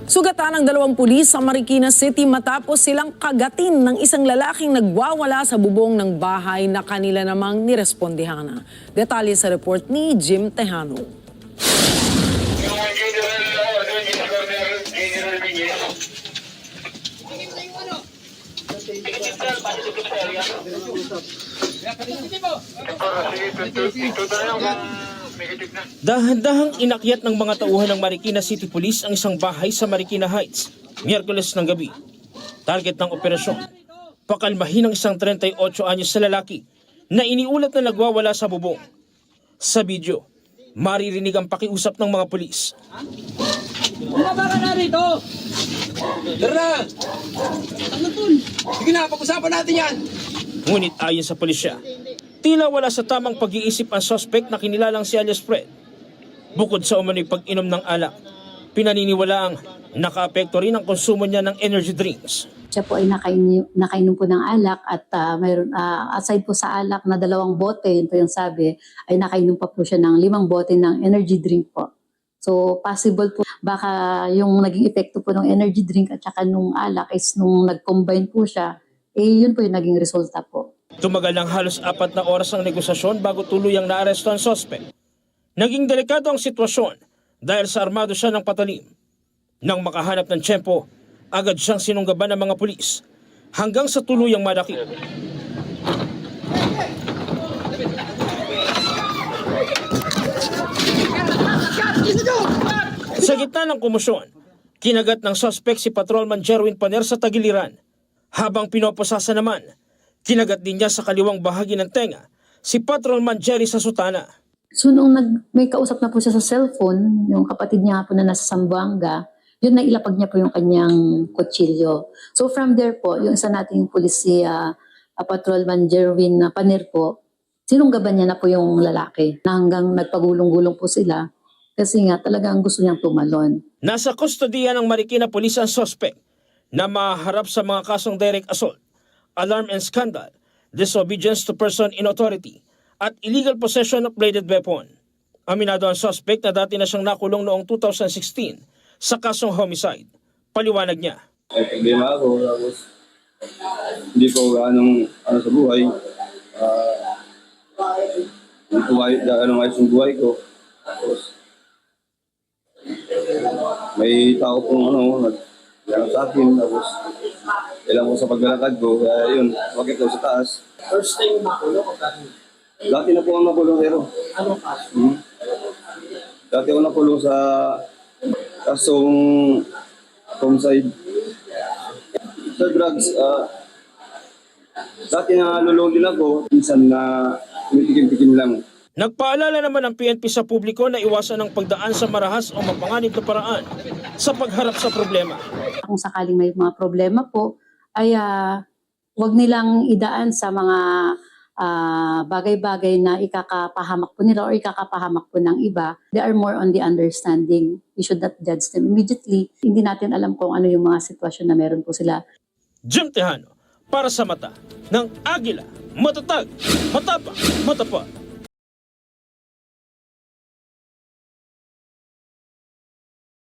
Sugatan ng 2 pulis sa Marikina City matapos silang kagatin ng isang lalaking nagwawala sa bubong ng bahay na kanila namang nirespondihan. Detalye sa report ni Jim Tejano. Dahan-dahang inakyat ng mga tauhan ng Marikina City Police ang isang bahay sa Marikina Heights, Miyerkules ng gabi. Target ng operasyon, pakalmahin ng isang 38 anyos sa lalaki na iniulat na nagwawala sa bubong. Sa video, maririnig ang pakiusap ng mga pulis. Bumaba ka na rito! Tara! Ano tol? Sige na, pag-usapan natin yan! Ngunit ayon sa pulisya, tila wala sa tamang pag-iisip ang suspect na kinilalang si alias Fred. Bukod sa umano'y pag-inom ng alak, pinaniniwalaang nakaapekto rin ang konsumo niya ng energy drinks. Siya po ay nakainom po ng alak at mayroon, aside po sa alak na 2 bote, yun po yung sabi, ay nakainom pa po siya ng 5 bote ng energy drink po. So possible po, baka yung naging epekto po ng energy drink at saka nung alak is nung nag-combine po siya, yun po yung naging resulta po. Tumagal ng halos 4 na oras ang negosasyon bago tuluyang naaresto ang suspect. Naging delikado ang sitwasyon dahil sa armado siya ng patalim. Nang makahanap ng tiyempo, agad siyang sinunggaban ng mga pulis hanggang sa tuluyang madakip. Sa gitna ng komosyon, kinagat ng suspect si Patrolman Jerwin Paner sa tagiliran. Habang pinoposasa naman, kinagat din niya sa kaliwang bahagi ng tenga si Patrolman Jerry sa sutana. So nung may kausap na po siya sa cellphone, yung kapatid niya po na nasa Zamboanga, yun na ilapag niya po yung kanyang kutsilyo. So from there po, yung isa nating pulisya, Patrolman Jerwin Paner po, sinunggaban niya na po yung lalaki na hanggang nagpagulong-gulong po sila kasi nga talagang gusto niyang tumalon. Nasa kustodiya ng Marikina Police ang suspect na maharap sa mga kasong direct assault, alarm and scandal, disobedience to person in authority, at illegal possession of bladed weapon. Aminado ang suspect na dati na siyang nakulong noong 2016 sa kasong homicide. Paliwanag niya. May problema ako, tapos hindi ko ganong sa buhay. Hindi ko ganong ayos yung buhay ko. Tapos may tao pong nagkano sa akin, tapos kailangan ko sa paglalakad ko, kaya yun, bakit ko sa taas. First time makulong o kami? Dati na po ako nakulong, pero Anong kaso? dati ako nakulong sa kasong homicide. Sa drugs, dati na lulong din ako, minsan na tumitikim-tikim lang. Nagpaalala naman ang PNP sa publiko na iwasan ang pagdaan sa marahas o mapanganib na paraan sa pagharap sa problema. Kung sakaling may mga problema po, ay huwag nilang idaan sa mga bagay-bagay na ikakapahamak po nila o ikakapahamak po ng iba. They are more on the understanding. We should not judge them immediately. Hindi natin alam kung ano yung mga sitwasyon na meron po sila. Jim Tejano, para sa mata ng Agila, matatag, matapang, matapat.